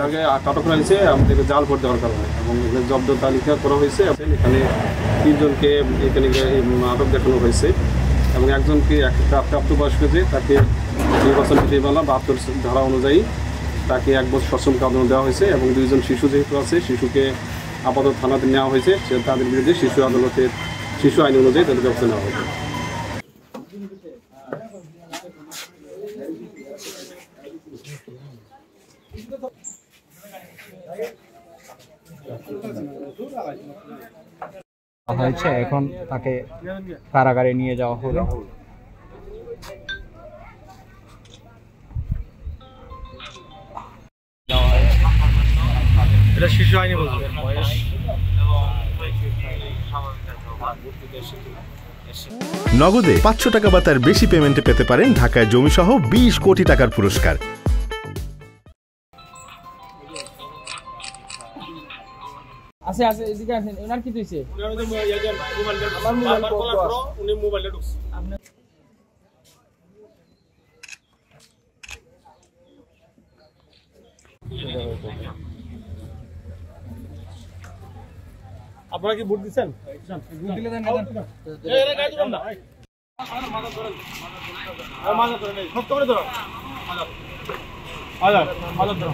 আগে আটক করা হয়েছে আমাদের জাল ভোট দেওয়ার কারণে এবং জব্দ তালিকা করা হয়েছে। এখানে 3 জনকে এখানে আটক দেখানো হয়েছে এবং একজনকে প্রাপ্তবয়স্ক যে তাকে নির্বাচন বিধিমালা 72 ধারা অনুযায়ী তাকে 1 বছর সশ্রম কারাদণ্ড দেওয়া হয়েছে এবং 2 জন শিশু যেহেতু আছে শিশুকে আপাতত থানাতে নেওয়া হয়েছে, তাদের বিরুদ্ধে শিশু আদালতের শিশু আইন অনুযায়ী তাদের ব্যবস্থা নেওয়া হয়েছে। এখন তাকে কারাগারে নিয়ে যাওয়া হলো। এটা শিশু আইনে বলতে নগদে 500 টাকা বা তার বেশি পেমেন্টে পেতে পারেন ঢাকায় জমিসহ 20 কোটি টাকার পুরস্কার। আছে আছে এদিকে আসেন। ওনার কি হইছে? আমার মোবাইলটা ঢুকছে। আপনারা কি ভোট দিচ্ছেন? ভোট দিলে দেন না। এরা গাড়ি ধরুন না। মাদক ধরেন। মাদক ধরেন। সব করে ধরো। মাদক। মাদক ধরো।